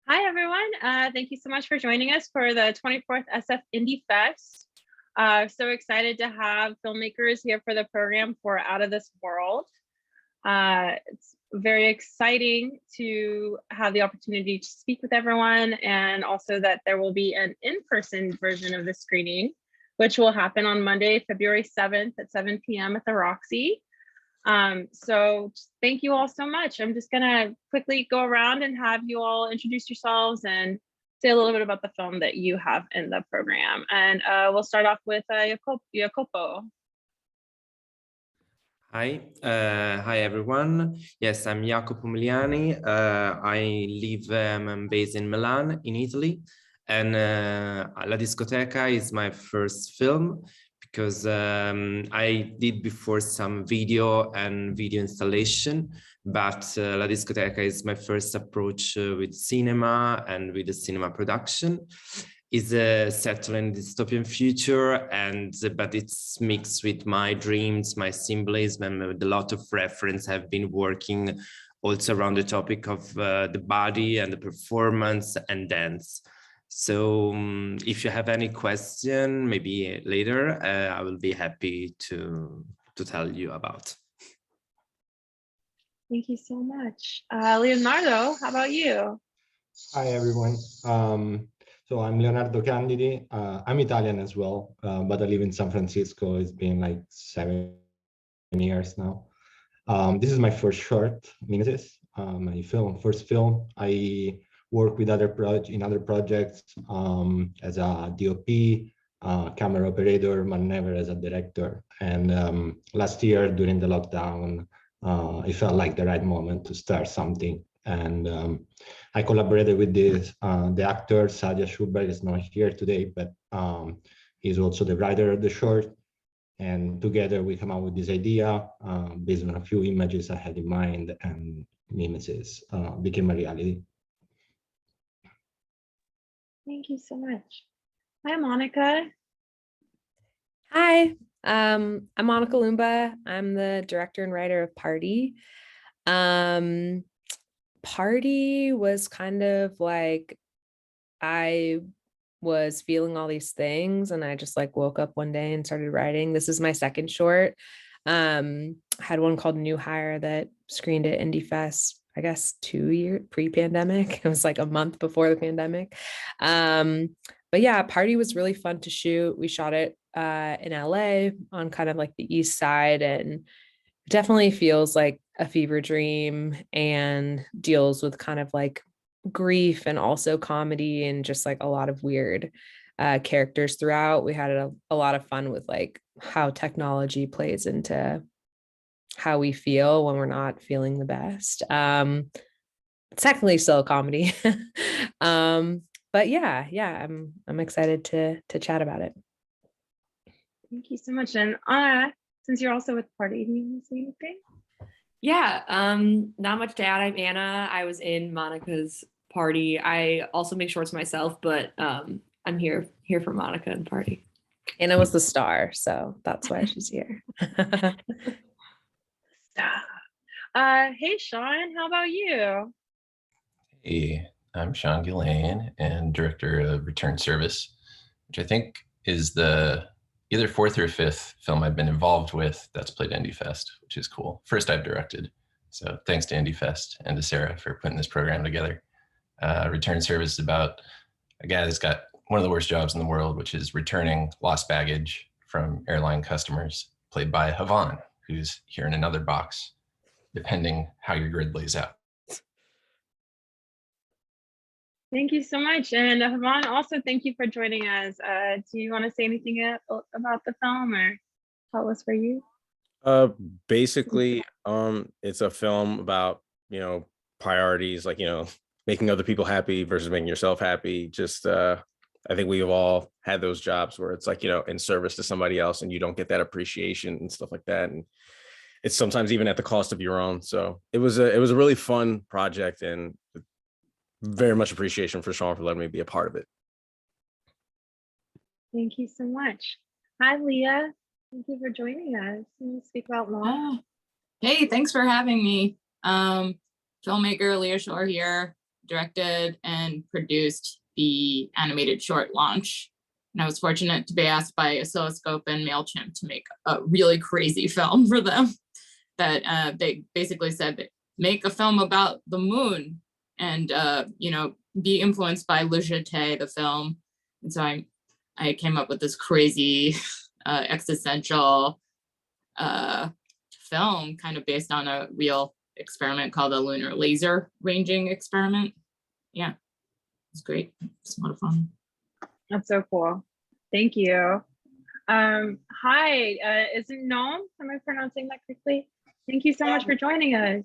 Hi, everyone. Thank you so much for joining us for the 24th SF Indie Fest. So excited to have filmmakers here for the program for Out of This World. It's very exciting to have the opportunity to speak with everyone, and also that there will be an in-person version of the screening, which will happen on Monday, February 7th at 7 p.m. at the Roxy. So thank you all so much. I'm just gonna quickly go around and have you all introduce yourselves and say a little bit about the film that you have in the program. And we'll start off with Jacopo. Hi everyone. Yes, I'm Jacopo Pumiliani. I'm based in Milan, in Italy, and La Discoteca is my first film because I did before some video installation, but La Discoteca is my first approach with cinema and with the cinema production. Is set in a dystopian future, but it's mixed with my dreams, my symbolism, and with a lot of reference. I've been working also around the topic of the body and the performance and dance. So if you have any question, maybe later, I will be happy to tell you about. Thank you so much. Leonardo, how about you? Hi, everyone. So I'm Leonardo Candidi. I'm Italian as well, but I live in San Francisco. It's been like 7 years now. This is my first short, Mimesis, my first film. I work with other projects as a DOP, camera operator, but never as a director. And last year during the lockdown, it felt like the right moment to start something. And I collaborated with the actor, Sadia Schubert is not here today, but he's also the writer of the short. And together we come up with this idea based on a few images I had in mind, and Mimesis became a reality. Thank you so much. Hi, Monica. Hi, I'm Monica Loomba. I'm the director and writer of Party. Party was kind of like, I was feeling all these things and I just like woke up one day and started writing. This is my second short. Had one called New Hire that screened at Indie Fest, I guess 2 years pre-pandemic. It was like a month before the pandemic. But yeah, Party was really fun to shoot. We shot it in LA on kind of like the east side, and it definitely feels like a fever dream and deals with kind of like grief and also comedy and just like a lot of weird characters throughout. We had a lot of fun with like how technology plays into how we feel when we're not feeling the best. It's technically still a comedy. But yeah, I'm excited to chat about it. Thank you so much. And Anna, since you're also with Party, do you want to say anything? Yeah, not much to add. I'm Anna. I was in Monica's Party. I also make shorts myself, but I'm here for Monica and Party. Anna was the star, so that's why she's here. Hey, Sean, how about you? Hey, I'm Sean Gillane and director of Return Service, which I think is the either fourth or fifth film I've been involved with that's played Indie Fest, which is cool. First I've directed. So thanks to Indie Fest and to Sarah for putting this program together. Return Service is about a guy that's got one of the worst jobs in the world, which is returning lost baggage from airline customers, played by Havan, who's here in another box, depending how your grid lays out. Thank you so much. And Havan, also thank you for joining us. Do you want to say anything about the film or how it was for you? Basically, it's a film about, priorities, like, making other people happy versus making yourself happy. Just, I think we've all had those jobs where it's like, in service to somebody else and you don't get that appreciation and stuff like that. And it's sometimes even at the cost of your own. So it was a really fun project, and very much appreciation for Sean for letting me be a part of it. Thank you so much. Hi, Leah. Thank you for joining us. Can you speak about Law? Hey, thanks for having me. Filmmaker Leah Shore here. directed and produced the animated short launch. And I was fortunate to be asked by Oscilloscope and MailChimp to make a really crazy film for them that they basically said, make a film about the moon and, you know, be influenced by Le Jeté, the film. And so I came up with this crazy existential film kind of based on a real experiment called the lunar laser ranging experiment. Yeah, it's great. It's a lot of fun. That's so cool. Thank you. Hi, is it Noam? Am I pronouncing that correctly? Thank you so much for joining us.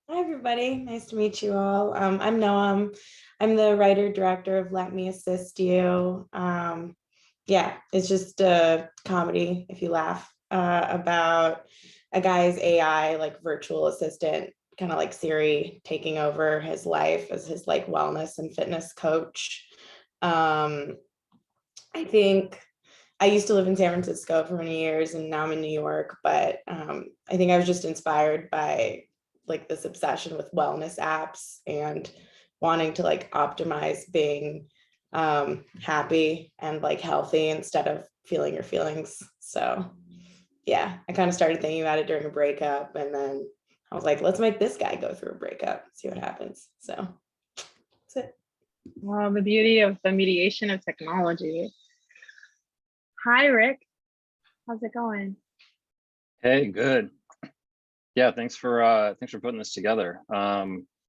Hi, everybody. Nice to meet you all. I'm Noam. I'm the writer-director of Let Me Assist You. Yeah, it's just a comedy, if you laugh, about a guy's AI, like virtual assistant, kind of like Siri, taking over his life as his like wellness and fitness coach. I think I used to live in San Francisco for many years and now I'm in New York, but I think I was just inspired by like this obsession with wellness apps and wanting to like optimize being happy and like healthy instead of feeling your feelings. So yeah, I kind of started thinking about it during a breakup and then I was like, let's make this guy go through a breakup, see what happens. So that's it. Wow, the beauty of the mediation of technology. Hi, Rick. How's it going? Hey, good. Yeah, thanks for putting this together.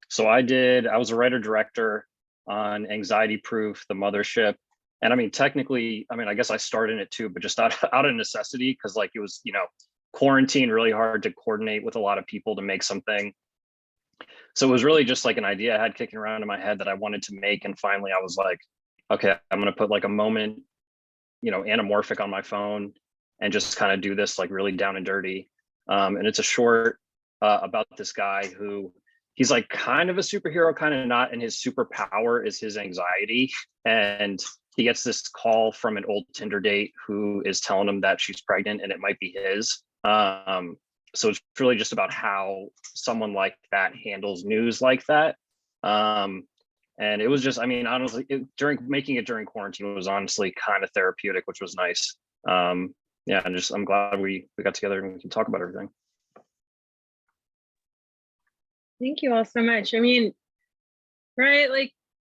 So I was a writer director on Anxiety Proof, The Mothership. And I mean, technically, I guess I started in it too, but just out of necessity, because like it was, you know, quarantine, really hard to coordinate with a lot of people to make something. So it was really just like an idea I had kicking around in my head that I wanted to make. And finally I was like, okay, I'm gonna put like a moment, you know, anamorphic on my phone and just kind of do this like really down and dirty. And it's a short about this guy who he's like kind of a superhero, kind of not, and his superpower is his anxiety. And he gets this call from an old Tinder date who is telling him that she's pregnant and it might be his. So it's really just about how someone like that handles news like that. And it was just, I mean, honestly, during quarantine, it was honestly kind of therapeutic, which was nice. Yeah, and I'm glad we got together and we can talk about everything. Thank you all so much. I mean, right, like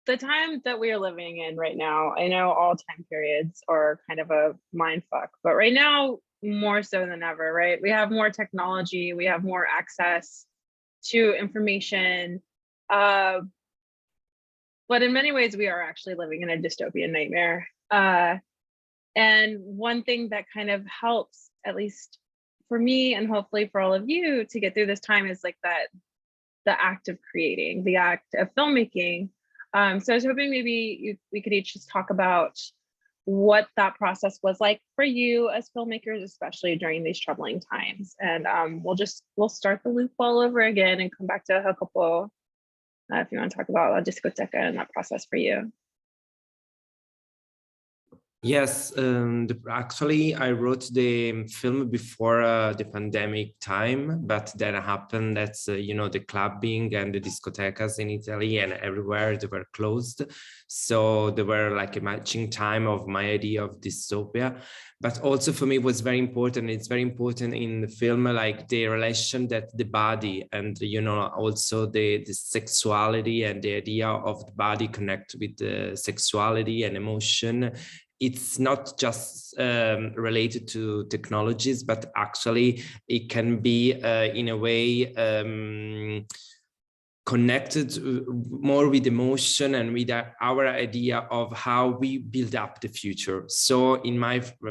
the time that we are living in right now, I know all time periods are kind of a mind fuck, but right now, more so than ever, right? We have more technology, we have more access to information. But in many ways, we are actually living in a dystopian nightmare. And one thing that kind of helps, at least for me and hopefully for all of you to get through this time is like the act of creating, the act of filmmaking. So I was hoping maybe we could each just talk about what that process was like for you as filmmakers, especially during these troubling times. And we'll start the loop all over again and come back to Jacopo if you want to talk about La Discoteca and that process for you. Yes, actually, I wrote the film before the pandemic time, but then happened that, you know, the clubbing and the discotecas in Italy and everywhere, they were closed. So they were like a matching time of my idea of dystopia. But also for me, it was very important. It's very important in the film, like the relation that the body and, you know, also the sexuality and the idea of the body connect with the sexuality and emotion. It's not just related to technologies, but actually it can be in a way connected more with emotion and with our idea of how we build up the future. So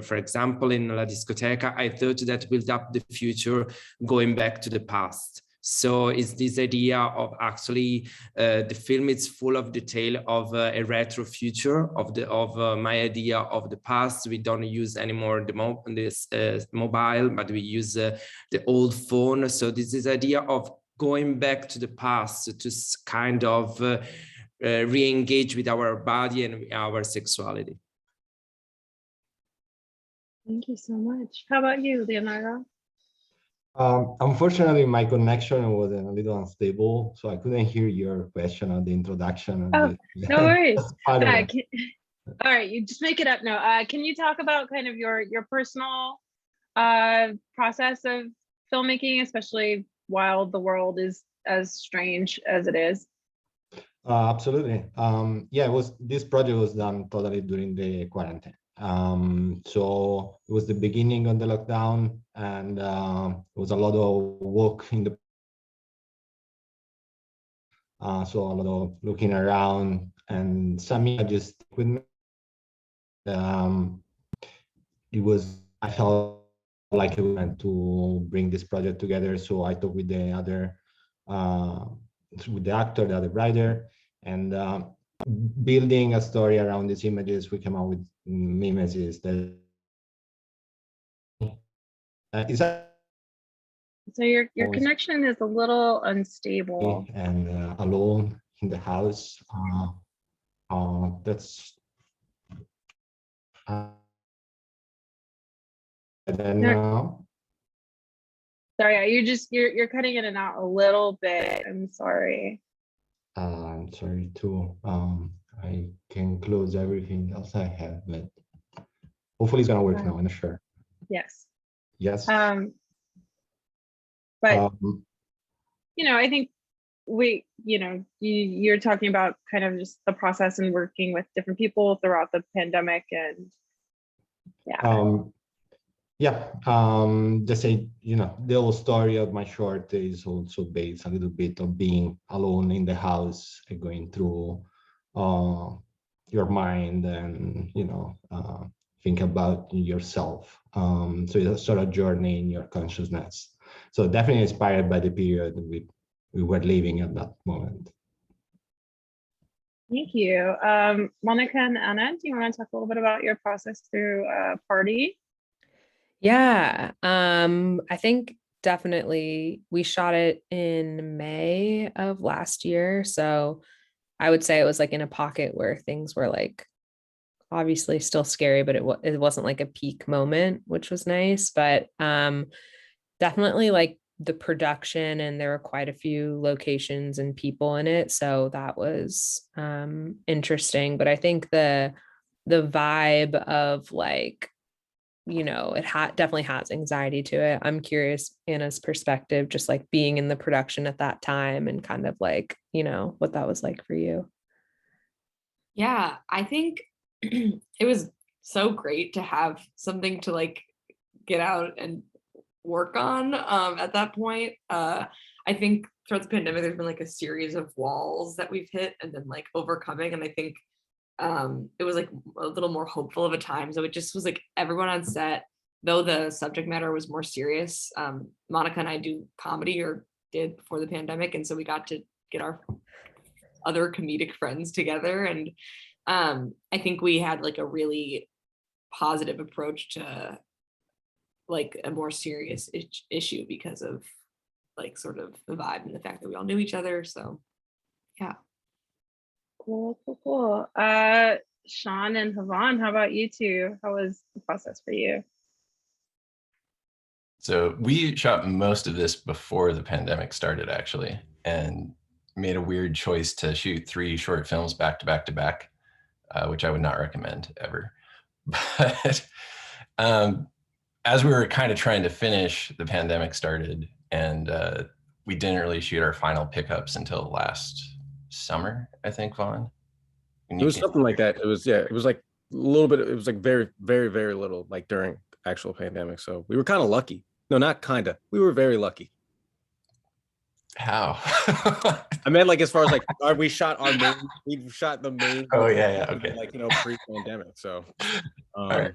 for example, in La Discoteca, I thought that build up the future going back to the past. So it's this idea of actually the film is full of detail of a retro future of my idea of the past. We don't use anymore this mobile, but we use the old phone. So this is idea of going back to the past to kind of re-engage with our body and our sexuality. Thank you so much. How about you, Leonardo? Unfortunately, my connection was a little unstable, so I couldn't hear your question on the introduction. Of Oh, no worries. That's part of it. All right, you just make it up now. Can you talk about kind of your personal process of filmmaking, especially while the world is as strange as it is? Absolutely. Yeah, this project was done totally during the quarantine. So it was the beginning of the lockdown, and it was a lot of walk in the so a lot of looking around, and Samia just with me. I felt like I wanted to bring this project together, so I talked with the other with the actor, the other writer, and building a story around these images. We came up with images that is So your connection is a little unstable. and alone in the house. That's and then sorry, you're cutting in and out a little bit. I'm sorry. I'm sorry too. I can close everything else I have, but hopefully it's gonna work now. I'm not sure. Yes. Yes. But you know, I think you're talking about kind of just the process and working with different people throughout the pandemic, and just say, the whole story of my short is also based a little bit of being alone in the house and going through your mind and think about yourself. So it's a sort of journey in your consciousness. So definitely inspired by the period we were living at that moment. Thank you. Monica and Anna, do you want to talk a little bit about your process through Party? Yeah, I think definitely we shot it in May of last year. So I would say it was like in a pocket where things were like obviously still scary, but it wasn't like a peak moment, which was nice. But definitely like the production, and there were quite a few locations and people in it. So that was interesting. But I think the vibe of like, it definitely has anxiety to it. I'm curious Anna's perspective, just like being in the production at that time and kind of like, what that was like for you. Yeah, I think it was so great to have something to like get out and work on at that point. I think throughout the pandemic, there's been like a series of walls that we've hit and then like overcoming. And I think it was like a little more hopeful of a time. So it just was like everyone on set, though the subject matter was more serious. Monica and I do comedy, or did before the pandemic. And so we got to get our other comedic friends together. And I think we had like a really positive approach to like a more serious issue because of like sort of the vibe and the fact that we all knew each other. So yeah. Cool. Sean and Havan, how about you two? How was the process for you? So we shot most of this before the pandemic started, actually, and made a weird choice to shoot 3 short films back to back to back, which I would not recommend ever. But as we were kind of trying to finish, the pandemic started, and we didn't really shoot our final pickups until last summer, I think, Vaughn. It was something like that. It was like a little bit, it was like very, very, very little, like during actual pandemic. So we were kind of lucky. No, not kind of. We were very lucky. How? I meant like as far as like we shot the main. Oh yeah, okay. Like pre-pandemic. So. All right.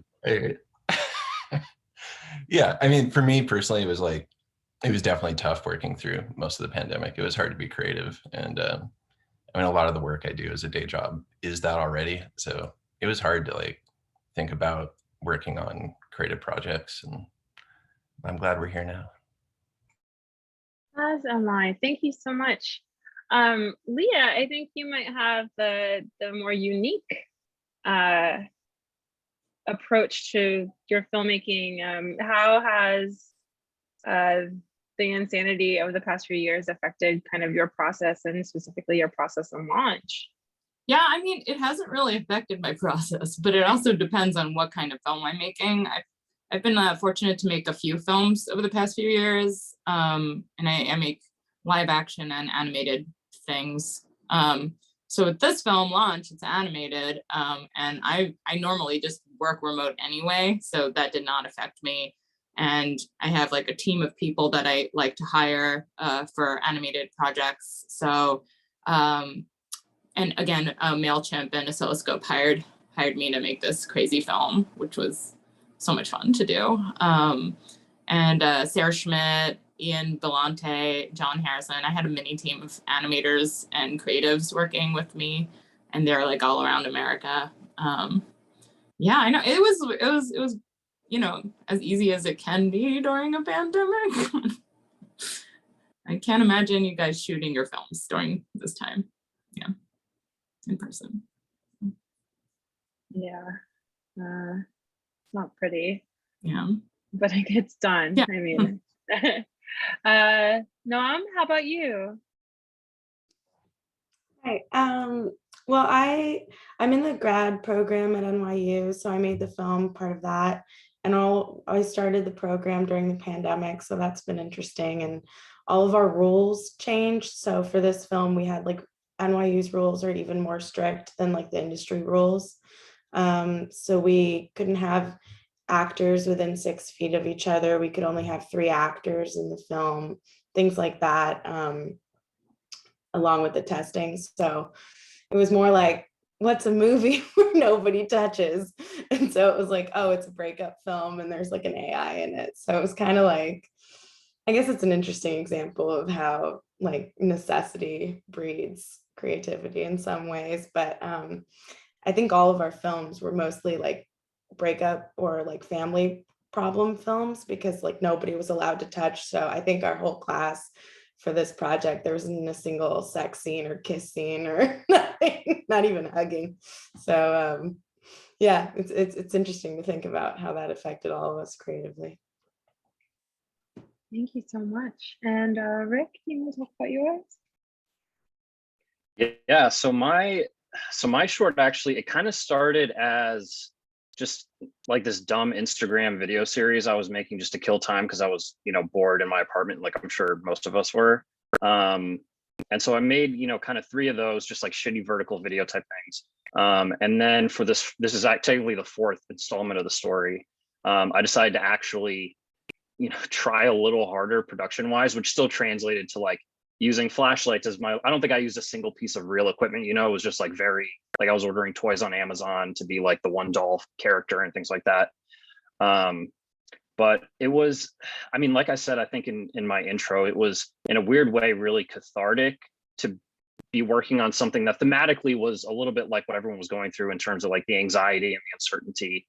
Yeah, I mean, for me personally, it was definitely tough working through most of the pandemic. It was hard to be creative, and I mean, a lot of the work I do as a day job is that already. So it was hard to like think about working on creative projects, and I'm glad we're here now. As am I. Thank you so much. Leah, I think you might have the more unique approach to your filmmaking. How has the insanity of the past few years affected kind of your process and specifically your process and launch? Yeah, I mean, it hasn't really affected my process, but it also depends on what kind of film I'm making. I've been fortunate to make a few films over the past few years, and I make live action and animated things. So with this film launch, it's animated, and I normally just work remote anyway, so that did not affect me. And I have like a team of people that I like to hire for animated projects. So, and again, MailChimp and Oscilloscope hired me to make this crazy film, which was so much fun to do. And Sarah Schmidt, Ian Belante, John Harrison. I had a mini team of animators and creatives working with me, and they're like all around America. Yeah, I know it was, you know, as easy as it can be during a pandemic. I can't imagine you guys shooting your films during this time. Yeah, in person. Yeah, it's not pretty. Yeah, but it gets done. Yeah. I mean, Noam, how about you? Right. Well, I'm in the grad program at NYU, so I made the film part of that. And I started the program during the pandemic, so that's been interesting. And all of our rules changed. So for this film, we had like NYU's rules are even more strict than like the industry rules. So we couldn't have actors within 6 feet of each other. We could only have 3 actors in the film, things like that, along with the testing. So it was more like, what's a movie where nobody touches? And so it was like, oh, it's a breakup film and there's like an AI in it. So it was kind of like, I guess it's an interesting example of how like necessity breeds creativity in some ways. But I think all of our films were mostly like breakup or like family problem films because like nobody was allowed to touch. So I think our whole class for this project, there wasn't a single sex scene or kiss scene or nothing, not even hugging. So yeah, it's interesting to think about how that affected all of us creatively. Thank you so much. And Rick, you want to talk about yours? Yeah, so my short actually, it kind of started as just like this dumb Instagram video series I was making just to kill time because I was, you know, bored in my apartment, like I'm sure most of us were. And so I made, you know, kind of 3 of those, just like shitty vertical video type things. And then for this is technically the 4th installment of the story. I decided to actually, you know, try a little harder production wise, which still translated to like using flashlights as I don't think I used a single piece of real equipment, you know, it was just like very, like I was ordering toys on Amazon to be like the one doll character and things like that. But it was, I mean, like I said, I think in my intro, it was in a weird way, really cathartic to be working on something that thematically was a little bit like what everyone was going through in terms of like the anxiety and the uncertainty.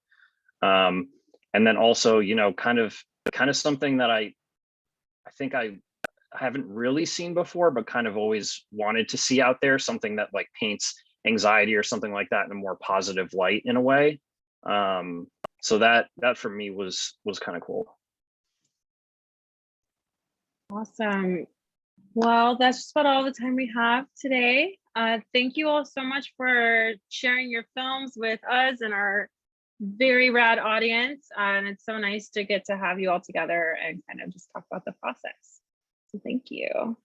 And then also, you know, kind of something that I think I haven't really seen before, but kind of always wanted to see out there, something that like paints anxiety or something like that in a more positive light in a way. So that for me was kind of cool. Awesome. Well, that's just about all the time we have today. Thank you all so much for sharing your films with us and our very rad audience. And it's so nice to get to have you all together and kind of just talk about the process. So thank you.